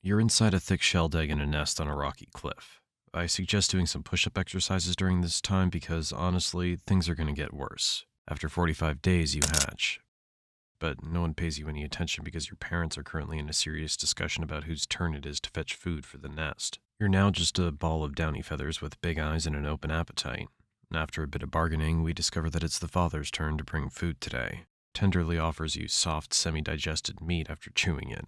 You're inside a thick shelled egg in a nest on a rocky cliff. I suggest doing some push-up exercises during this time because, honestly, things are going to get worse. After 45 days, you hatch. But no one pays you any attention because your parents are currently in a serious discussion about whose turn it is to fetch food for the nest. You're now just a ball of downy feathers with big eyes and an open appetite. After a bit of bargaining, we discover that it's the father's turn to bring food today. Tenderly offers you soft, semi-digested meat after chewing it.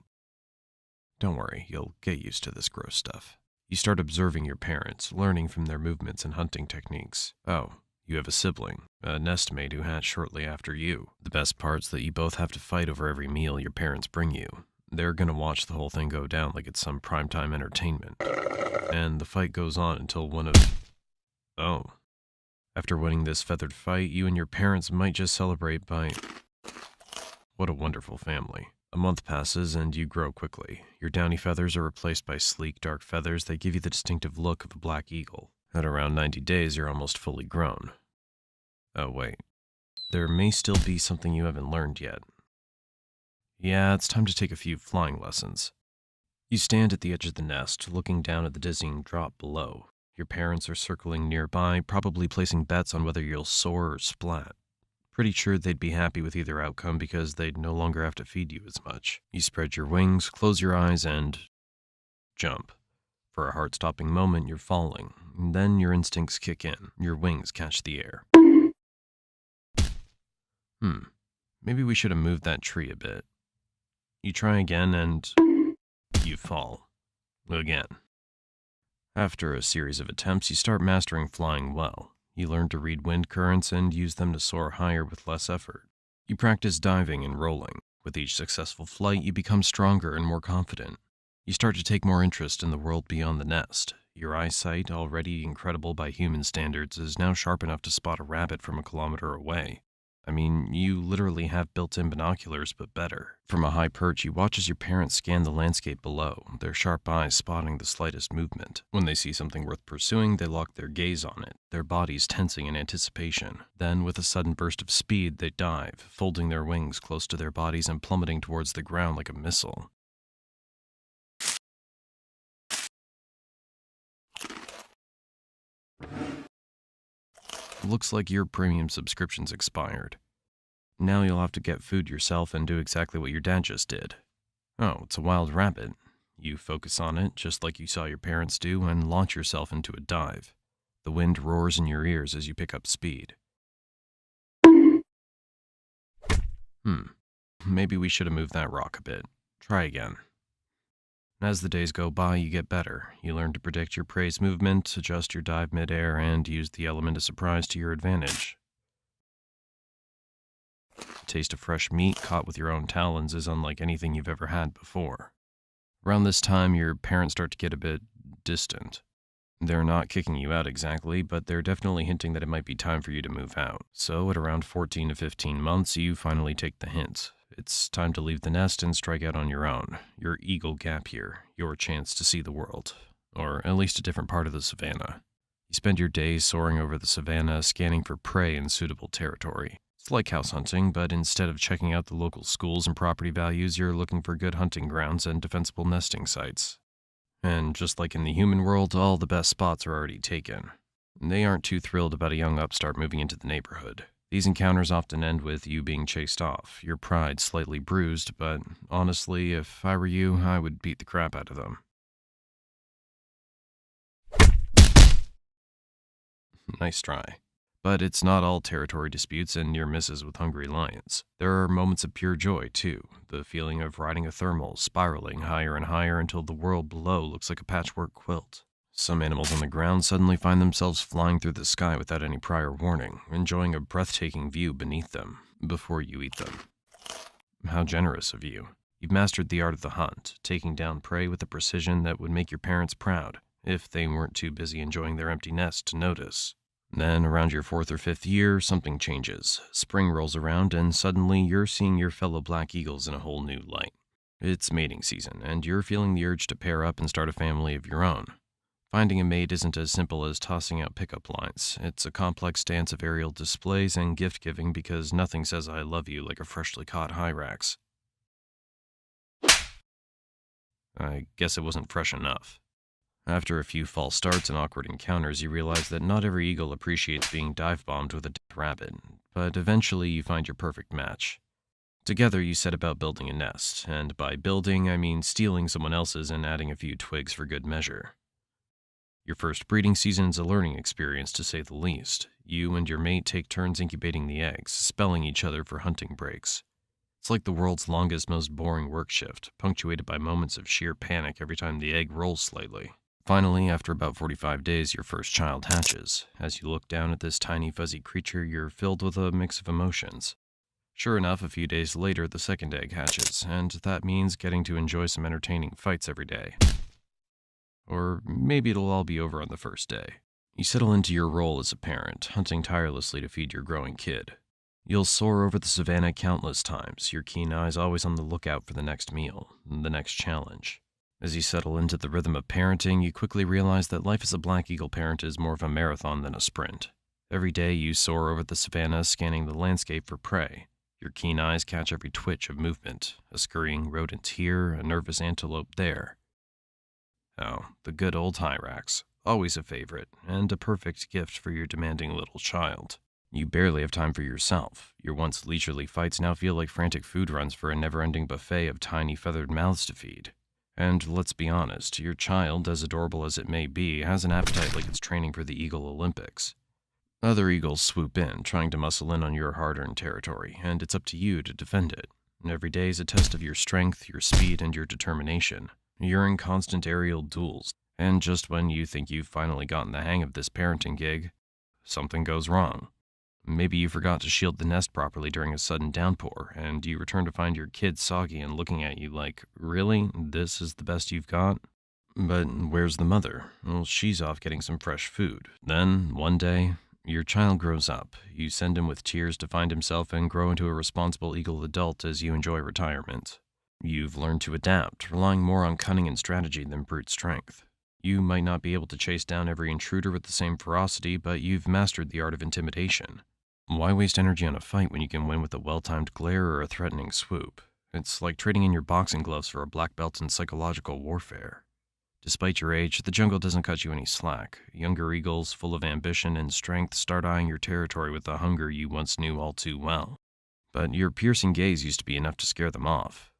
Don't worry, you'll get used to this gross stuff. You start observing your parents, learning from their movements and hunting techniques. Oh, you have a sibling, a nestmate who hatched shortly after you. The best part's that you both have to fight over every meal your parents bring you. They're gonna watch the whole thing go down like it's some primetime entertainment. And the fight goes on until one of... Oh. After winning this feathered fight, you and your parents might just celebrate by... What a wonderful family. A month passes and you grow quickly. Your downy feathers are replaced by sleek, dark feathers that give you the distinctive look of a black eagle. At around 90 days, you're almost fully grown. Oh, wait. There may still be something you haven't learned yet. Yeah, it's time to take a few flying lessons. You stand at the edge of the nest, looking down at the dizzying drop below. Your parents are circling nearby, probably placing bets on whether you'll soar or splat. Pretty sure they'd be happy with either outcome because they'd no longer have to feed you as much. You spread your wings, close your eyes, and jump. For a heart-stopping moment, you're falling. And then your instincts kick in. Your wings catch the air. Maybe we should have moved that tree a bit. You try again, and you fall. Again. After a series of attempts, you start mastering flying well. You learn to read wind currents and use them to soar higher with less effort. You practice diving and rolling. With each successful flight, you become stronger and more confident. You start to take more interest in the world beyond the nest. Your eyesight, already incredible by human standards, is now sharp enough to spot a rabbit from a kilometer away. I mean, you literally have built-in binoculars, but better. From a high perch, you watch as your parents scan the landscape below, their sharp eyes spotting the slightest movement. When they see something worth pursuing, they lock their gaze on it, their bodies tensing in anticipation. Then, with a sudden burst of speed, they dive, folding their wings close to their bodies and plummeting towards the ground like a missile. Looks like your premium subscription's expired. Now you'll have to get food yourself and do exactly what your dad just did. Oh, it's a wild rabbit. You focus on it, just like you saw your parents do, and launch yourself into a dive. The wind roars in your ears as you pick up speed. Maybe we should have moved that rock a bit. Try again. As the days go by, you get better. You learn to predict your prey's movement, adjust your dive midair, and use the element of surprise to your advantage. The taste of fresh meat caught with your own talons is unlike anything you've ever had before. Around this time, your parents start to get a bit distant. They're not kicking you out exactly, but they're definitely hinting that it might be time for you to move out. So at around 14 to 15 months, you finally take the hint. It's time to leave the nest and strike out on your own. Your eagle gap year, your chance to see the world. Or at least a different part of the savannah. You spend your days soaring over the savannah, scanning for prey in suitable territory. It's like house hunting, but instead of checking out the local schools and property values, you're looking for good hunting grounds and defensible nesting sites. And just like in the human world, all the best spots are already taken. They aren't too thrilled about a young upstart moving into the neighborhood. These encounters often end with you being chased off, your pride slightly bruised, but honestly, if I were you, I would beat the crap out of them. Nice try. But it's not all territory disputes and near misses with hungry lions. There are moments of pure joy, too. The feeling of riding a thermal, spiraling higher and higher until the world below looks like a patchwork quilt. Some animals on the ground suddenly find themselves flying through the sky without any prior warning, enjoying a breathtaking view beneath them, before you eat them. How generous of you. You've mastered the art of the hunt, taking down prey with a precision that would make your parents proud, if they weren't too busy enjoying their empty nest to notice. Then, around your 4th or 5th year, something changes. Spring rolls around, and suddenly you're seeing your fellow black eagles in a whole new light. It's mating season, and you're feeling the urge to pair up and start a family of your own. Finding a mate isn't as simple as tossing out pickup lines. It's a complex dance of aerial displays and gift-giving because nothing says I love you like a freshly caught Hyrax. I guess it wasn't fresh enough. After a few false starts and awkward encounters, you realize that not every eagle appreciates being dive-bombed with a dead rabbit, but eventually you find your perfect match. Together, you set about building a nest, and by building, I mean stealing someone else's and adding a few twigs for good measure. Your first breeding season is a learning experience, to say the least. You and your mate take turns incubating the eggs, spelling each other for hunting breaks. It's like the world's longest, most boring work shift, punctuated by moments of sheer panic every time the egg rolls slightly. Finally, after about 45 days, your first child hatches. As you look down at this tiny, fuzzy creature, you're filled with a mix of emotions. Sure enough, a few days later, the second egg hatches, and that means getting to enjoy some entertaining fights every day. Or maybe it'll all be over on the first day. You settle into your role as a parent, hunting tirelessly to feed your growing kid. You'll soar over the savannah countless times, your keen eyes always on the lookout for the next meal, the next challenge. As you settle into the rhythm of parenting, you quickly realize that life as a Black Eagle parent is more of a marathon than a sprint. Every day you soar over the savannah, scanning the landscape for prey. Your keen eyes catch every twitch of movement, a scurrying rodent here, a nervous antelope there. Oh, the good old hyrax, always a favorite, and a perfect gift for your demanding little child. You barely have time for yourself. Your once leisurely fights now feel like frantic food runs for a never-ending buffet of tiny feathered mouths to feed. And let's be honest, your child, as adorable as it may be, has an appetite like it's training for the Eagle Olympics. Other eagles swoop in, trying to muscle in on your hard-earned territory, and it's up to you to defend it. Every day is a test of your strength, your speed, and your determination. You're in constant aerial duels, and just when you think you've finally gotten the hang of this parenting gig, something goes wrong. Maybe you forgot to shield the nest properly during a sudden downpour, and you return to find your kid soggy and looking at you like, really? This is the best you've got? But where's the mother? Well, she's off getting some fresh food. Then, one day, your child grows up. You send him with tears to find himself and grow into a responsible eagle adult as you enjoy retirement. You've learned to adapt, relying more on cunning and strategy than brute strength. You might not be able to chase down every intruder with the same ferocity, but you've mastered the art of intimidation. Why waste energy on a fight when you can win with a well-timed glare or a threatening swoop? It's like trading in your boxing gloves for a black belt in psychological warfare. Despite your age, the jungle doesn't cut you any slack. Younger eagles, full of ambition and strength, start eyeing your territory with the hunger you once knew all too well. But your piercing gaze used to be enough to scare them off.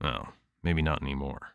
Oh, maybe not anymore.